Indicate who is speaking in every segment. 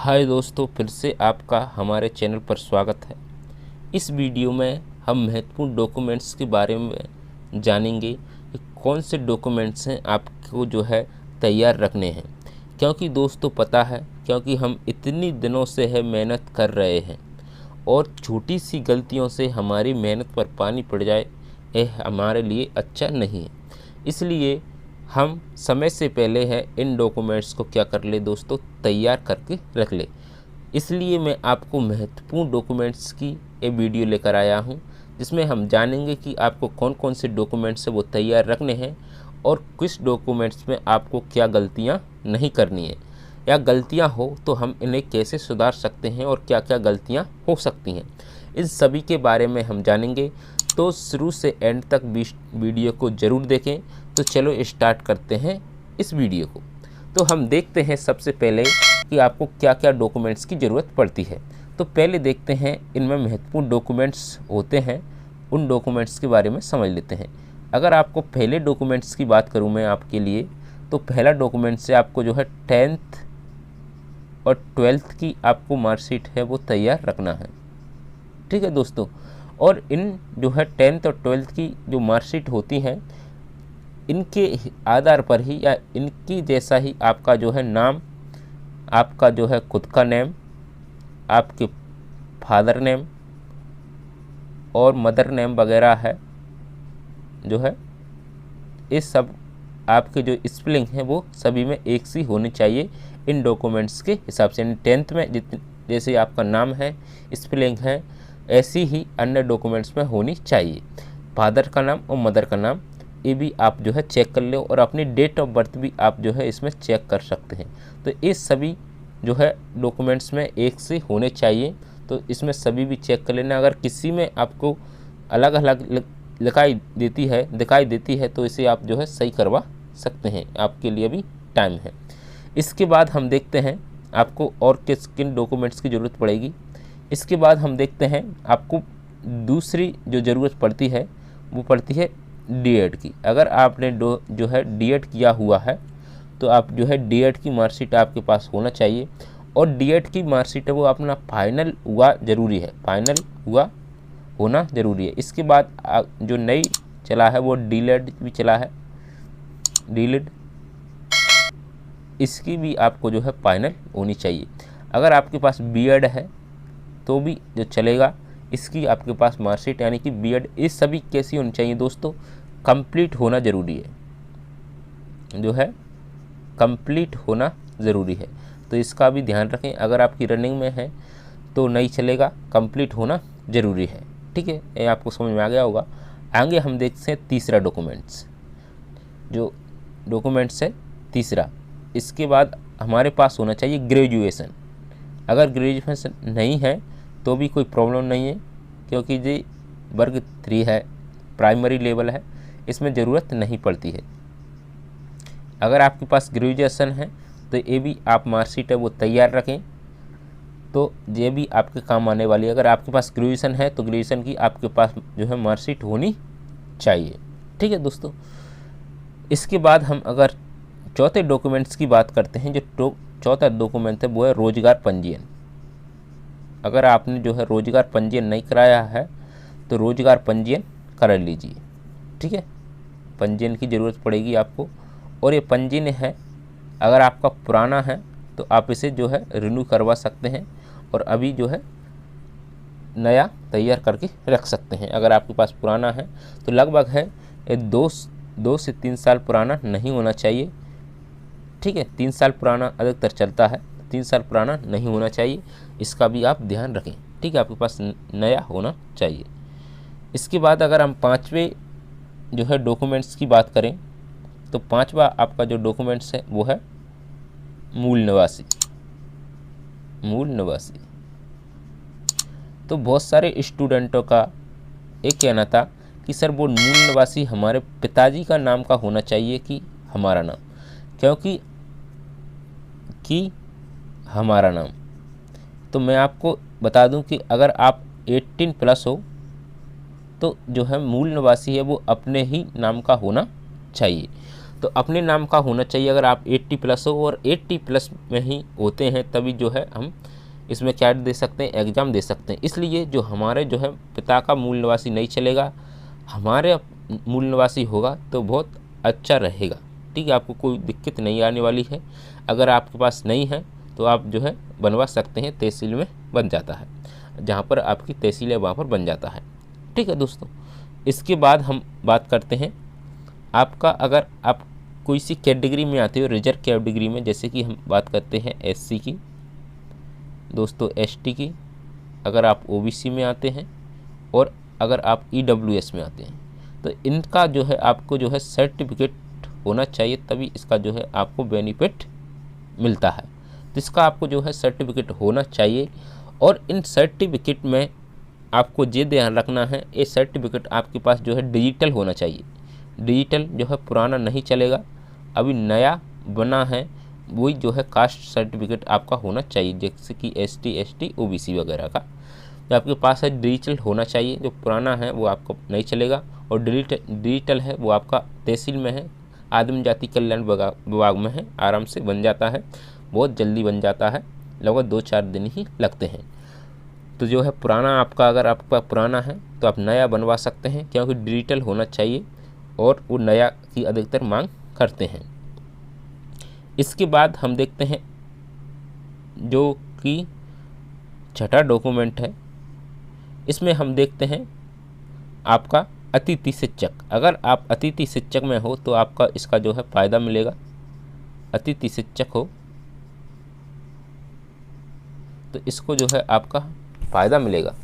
Speaker 1: हाय दोस्तों, फिर से आपका हमारे चैनल पर स्वागत है। इस वीडियो में हम महत्वपूर्ण डॉक्यूमेंट्स के बारे में जानेंगे कि कौन से डॉक्यूमेंट्स हैं आपको तैयार रखने हैं। क्योंकि दोस्तों पता है, क्योंकि हम इतनी दिनों से मेहनत कर रहे हैं और छोटी सी गलतियों से हमारी मेहनत पर पानी पड़ जाए, यह हमारे लिए अच्छा नहीं है। इसलिए हम समय से पहले इन डॉक्यूमेंट्स को क्या कर ले दोस्तों, तैयार करके रख ले। इसलिए मैं आपको महत्वपूर्ण डॉक्यूमेंट्स की ये वीडियो लेकर आया हूं, जिसमें हम जानेंगे कि आपको कौन कौन से डॉक्यूमेंट्स वो तैयार रखने हैं और किस डॉक्यूमेंट्स में आपको क्या गलतियां नहीं करनी है, या गलतियां हो तो हम इन्हें कैसे सुधार सकते हैं और क्या क्या गलतियां हो सकती हैं। इन सभी के बारे में हम जानेंगे, तो शुरू से एंड तक वीडियो को ज़रूर देखें। तो चलो स्टार्ट करते हैं इस वीडियो को। तो हम देखते हैं सबसे पहले कि आपको क्या क्या डॉक्यूमेंट्स की ज़रूरत पड़ती है। तो पहले देखते हैं इनमें महत्वपूर्ण डॉक्यूमेंट्स होते हैं, उन डॉक्यूमेंट्स के बारे में समझ लेते हैं। अगर आपको पहले डॉक्यूमेंट्स की बात करूं मैं आपके लिए, तो पहला डॉक्यूमेंट से आपको 10th और 12th की आपको मार्कशीट है वो तैयार रखना है। ठीक है दोस्तों, और इन 10th और 12th की जो मार्कशीट होती हैं, इनके आधार पर ही या इनकी जैसा ही आपका नाम, आपका खुद का नेम, आपके फादर नेम और मदर नेम वगैरह है इस सब आपके जो स्पेलिंग है वो सभी में एक सी होनी चाहिए इन डॉक्यूमेंट्स के हिसाब से। 10th में जैसे आपका नाम है, स्पेलिंग है, ऐसी ही अन्य डॉक्यूमेंट्स में होनी चाहिए। फादर का नाम और मदर का नाम ये भी आप चेक कर लो, और अपनी डेट ऑफ बर्थ भी आप इसमें चेक कर सकते हैं। तो ये सभी डॉक्यूमेंट्स में एक से होने चाहिए, तो इसमें सभी भी चेक कर लेना। अगर किसी में आपको अलग अलग दिखाई देती है तो इसे आप सही करवा सकते हैं, आपके लिए भी टाइम है। इसके बाद हम देखते हैं आपको और किन डॉक्यूमेंट्स की ज़रूरत पड़ेगी। इसके बाद हम देखते हैं आपको दूसरी जो ज़रूरत पड़ती है वो पड़ती है डीएड की। अगर आपने डीएड किया हुआ है तो आप डीएड की मार्कशीट आपके पास होना चाहिए, और डीएड की मार्कशीट है वो अपना फाइनल हुआ ज़रूरी है, फाइनल हुआ होना ज़रूरी है। इसके बाद जो नई चला है वो डीएड भी चला है, डीएड, इसकी भी आपको फाइनल होनी चाहिए। अगर आपके पास बीएड है तो भी जो चलेगा, इसकी आपके पास मार्कशीट यानी कि बीएड, इस सभी कैसी होनी चाहिए दोस्तों, कंप्लीट होना ज़रूरी है, कंप्लीट होना ज़रूरी है। तो इसका भी ध्यान रखें। अगर आपकी रनिंग में है तो नहीं चलेगा, कंप्लीट होना ज़रूरी है। ठीक है, ये आपको समझ में आ गया होगा। आगे हम देखते हैं तीसरा डॉक्यूमेंट्स है तीसरा। इसके बाद हमारे पास होना चाहिए ग्रेजुएशन। अगर ग्रेजुएशन नहीं है तो भी कोई प्रॉब्लम नहीं है, क्योंकि ये वर्ग 3 है, प्राइमरी लेवल है, इसमें ज़रूरत नहीं पड़ती है। अगर आपके पास ग्रेजुएशन है तो ये भी आप मार्कशीट है वो तैयार रखें, तो ये भी आपके काम आने वाली है। अगर आपके पास ग्रेजुएशन है तो ग्रेजुएशन की आपके पास मार्कशीट होनी चाहिए। ठीक है दोस्तों, इसके बाद हम अगर चौथे डॉक्यूमेंट्स की बात करते हैं, जो चौथा डॉक्यूमेंट है वो है रोजगार पंजीयन। अगर आपने रोजगार पंजीयन नहीं कराया है तो रोजगार पंजीयन करा लीजिए। ठीक है, पंजीयन की ज़रूरत पड़ेगी आपको, और ये पंजीयन है अगर आपका पुराना है तो आप इसे रिन्यू करवा सकते हैं, और अभी नया तैयार करके रख सकते हैं। अगर आपके पास पुराना है तो लगभग ये 2 से 3 साल पुराना नहीं होना चाहिए। ठीक है, 3 साल पुराना अधिकतर चलता है, 3 साल पुराना नहीं होना चाहिए, इसका भी आप ध्यान रखें। ठीक है, आपके पास नया होना चाहिए। इसके बाद अगर हम पाँचवें डॉक्यूमेंट्स की बात करें, तो पाँचवा आपका जो डॉक्यूमेंट्स है वो है मूल निवासी। तो बहुत सारे स्टूडेंटों का एक कहना था कि सर वो मूल निवासी हमारे पिताजी का नाम का होना चाहिए कि हमारा नाम, क्योंकि हमारा नाम। तो मैं आपको बता दूं कि अगर आप 18+ हो तो मूल निवासी है वो अपने ही नाम का होना चाहिए। तो अपने नाम का होना चाहिए अगर आप 80 प्लस हो, और 80 प्लस में ही होते हैं तभी जो है हम इसमें क्या दे सकते हैं, एग्ज़ाम दे सकते हैं। इसलिए जो हमारे जो है पिता का मूल निवासी नहीं चलेगा, हमारे मूल निवासी होगा तो बहुत अच्छा रहेगा। ठीक है, आपको कोई दिक्कत नहीं आने वाली है। अगर आपके पास नहीं है तो आप जो है बनवा सकते हैं, तहसील में बन जाता है, जहाँ पर आपकी तहसील है वहाँ पर बन जाता है। ठीक है दोस्तों, इसके बाद हम बात करते हैं आपका, अगर आप कोई सी कैटेगरी में आते हो, रिजर्व कैटेगरी में, जैसे कि हम बात करते हैं एससी की दोस्तों, एसटी की, अगर आप ओबीसी में आते हैं, और अगर आप ईडब्ल्यूएस में आते हैं, तो इनका जो है आपको जो है सर्टिफिकेट होना चाहिए, तभी इसका जो है आपको बेनिफिट मिलता है। तो इसका आपको जो है सर्टिफिकेट होना चाहिए, और इन सर्टिफिकेट में आपको ये ध्यान रखना है, ये सर्टिफिकेट आपके पास जो है डिजिटल होना चाहिए। डिजिटल जो है पुराना नहीं चलेगा, अभी नया बना है वही जो है कास्ट सर्टिफिकेट आपका होना चाहिए, जैसे कि एसटी, एसटी, ओबीसी वगैरह का जो आपके पास है डिजिटल होना चाहिए। जो पुराना है वो आपको नहीं चलेगा, और डिजिटल है वो आपका तहसील में है, आदिम जाति कल्याण विभाग में है, आराम से बन जाता है, बहुत जल्दी बन जाता है, लगभग 2-4 दिन ही लगते हैं। तो जो है पुराना आपका, अगर आपका पुराना है तो आप नया बनवा सकते हैं, क्योंकि डिजिटल होना चाहिए और वो नया की अधिकतर मांग करते हैं। इसके बाद हम देखते हैं जो कि छठा डॉक्यूमेंट है, इसमें हम देखते हैं आपका अतिथि शिक्षक। अगर आप अतिथि शिक्षक में हो तो आपका इसका जो है फ़ायदा मिलेगा। अतिथि शिक्षक हो तो इसको जो है आपका फ़ायदा मिलेगा।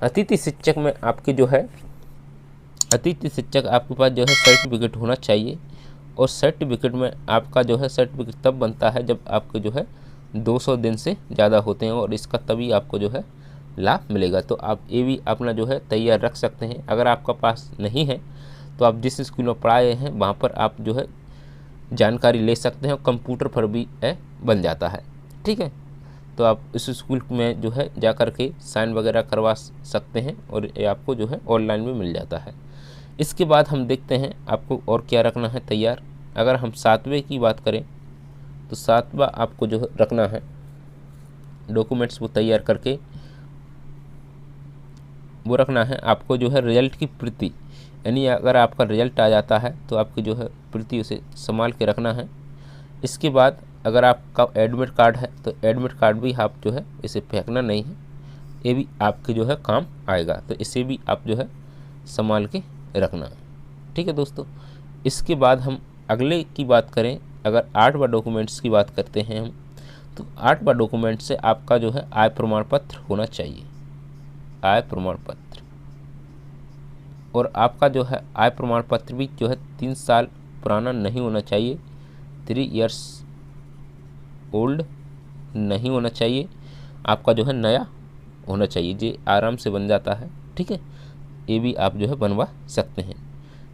Speaker 1: अतिथि शिक्षक में आपकी जो है, अतिथि शिक्षक आपके पास जो है सर्टिफिकेट होना चाहिए, और सर्टिफिकेट में आपका जो है सर्टिफिकेट तब बनता है जब आपके जो है 200 दिन से ज़्यादा होते हैं, और इसका तभी आपको जो है लाभ मिलेगा। तो आप ये भी अपना जो है तैयार रख सकते हैं। अगर आपका पास नहीं है तो आप जिस स्कूल में पढ़ाए हैं वहाँ पर आप जो है जानकारी ले सकते हैं, और कंप्यूटर पर भी बन जाता है। ठीक है, तो आप इस स्कूल में जो है जा कर के साइन वगैरह करवा सकते हैं, और ये आपको जो है ऑनलाइन में मिल जाता है। इसके बाद हम देखते हैं आपको और क्या रखना है तैयार। अगर हम 7वें की बात करें तो 7वां आपको जो रखना है डॉक्यूमेंट्स को तैयार करके, वो रखना है आपको जो है रिजल्ट की प्रति, यानी अगर आपका रिजल्ट आ जाता है तो आपकी जो है प्रति उसे संभाल के रखना है। इसके बाद अगर आपका एडमिट कार्ड है तो एडमिट कार्ड भी आप जो है इसे फेंकना नहीं है, ये भी आपके जो है काम आएगा, तो इसे भी आप जो है संभाल के रखना है। ठीक है दोस्तों, इसके बाद हम अगले की बात करें, अगर 8वां डॉक्यूमेंट्स की बात करते हैं हम, तो 8वां डॉक्यूमेंट से आपका जो है आय प्रमाण पत्र होना चाहिए। आय प्रमाण पत्र, और आपका जो है आय प्रमाण पत्र भी जो है 3 साल पुराना नहीं होना चाहिए, 3 इयर्स ओल्ड नहीं होना चाहिए, आपका जो है नया होना चाहिए, ये आराम से बन जाता है। ठीक है, ये भी आप जो है बनवा सकते हैं,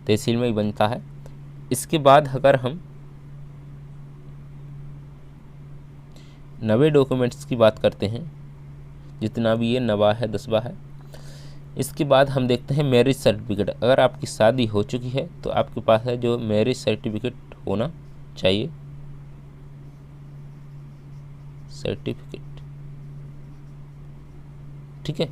Speaker 1: तहसील में ही बनता है। इसके बाद अगर हम 90 डॉक्यूमेंट्स की बात करते हैं, जितना भी ये 9वां है 10वां है, इसके बाद हम देखते हैं मैरिज सर्टिफिकेट। अगर आपकी शादी हो चुकी है तो आपके पास है जो मैरिज सर्टिफिकेट होना चाहिए, सर्टिफिकेट। ठीक है,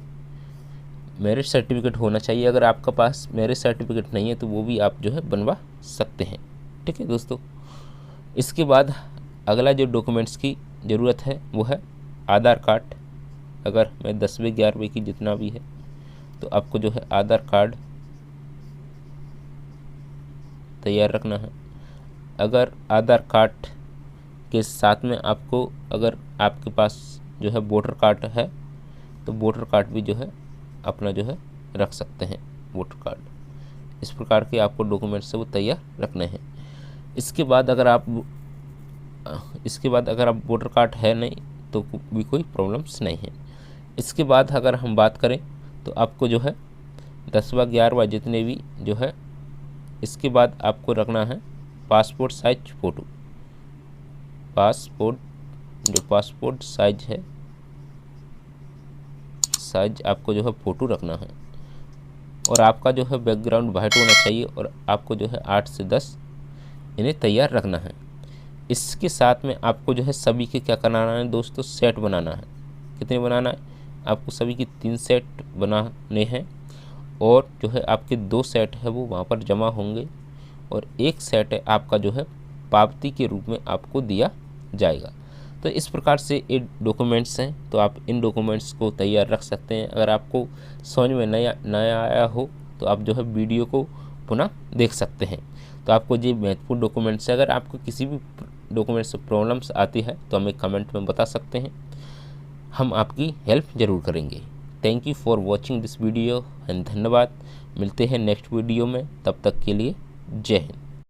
Speaker 1: मैरिज सर्टिफिकेट होना चाहिए। अगर आपका पास मैरिज सर्टिफिकेट नहीं है तो वो भी आप जो है बनवा सकते हैं। ठीक है दोस्तों, इसके बाद अगला जो डॉक्यूमेंट्स की ज़रूरत है वो है आधार कार्ड। अगर मैं 10वें 11वें की जितना भी है तो आपको जो है आधार कार्ड तैयार रखना है। अगर आधार कार्ड के साथ में आपको, अगर आपके पास जो है वोटर कार्ड है तो वोटर कार्ड भी जो है अपना जो है रख सकते हैं, वोटर कार्ड। इस प्रकार के आपको डॉक्यूमेंट्स से वो तैयार रखने हैं। इसके बाद अगर आप वोटर कार्ड है नहीं तो भी कोई प्रॉब्लम्स नहीं है। इसके बाद अगर हम बात करें तो आपको जो है 10वां 11वां जितने भी जो है, इसके बाद आपको रखना है passport size photo. Passport size है, साइज आपको जो है फ़ोटो रखना है। और आपका जो है बैकग्राउंड वाइट होना चाहिए और आपको जो है 8 से 10 इन्हें तैयार रखना है। इसके साथ में आपको जो है सभी के क्या कराना है दोस्तों, सेट बनाना है। कितने बनाना है आपको, सभी की 3 सेट बनाने हैं और जो है आपके 2 सेट है वो वहाँ पर जमा होंगे और 1 सेट है आपका जो है पावती के रूप में आपको दिया जाएगा। तो इस प्रकार से ये डॉक्यूमेंट्स हैं, तो आप इन डॉक्यूमेंट्स को तैयार रख सकते हैं। अगर आपको समझ में नया आया हो तो आप जो है वीडियो को पुनः देख सकते हैं। तो आपको ये महत्वपूर्ण डॉक्यूमेंट्स है। अगर आपको किसी भी डॉक्यूमेंट से प्रॉब्लम्स आती है तो हमें कमेंट में बता सकते हैं, हम आपकी हेल्प ज़रूर करेंगे। Thank you for watching this video and धन्यवाद। मिलते हैं नेक्स्ट वीडियो में, तब तक के लिए जय हिंद।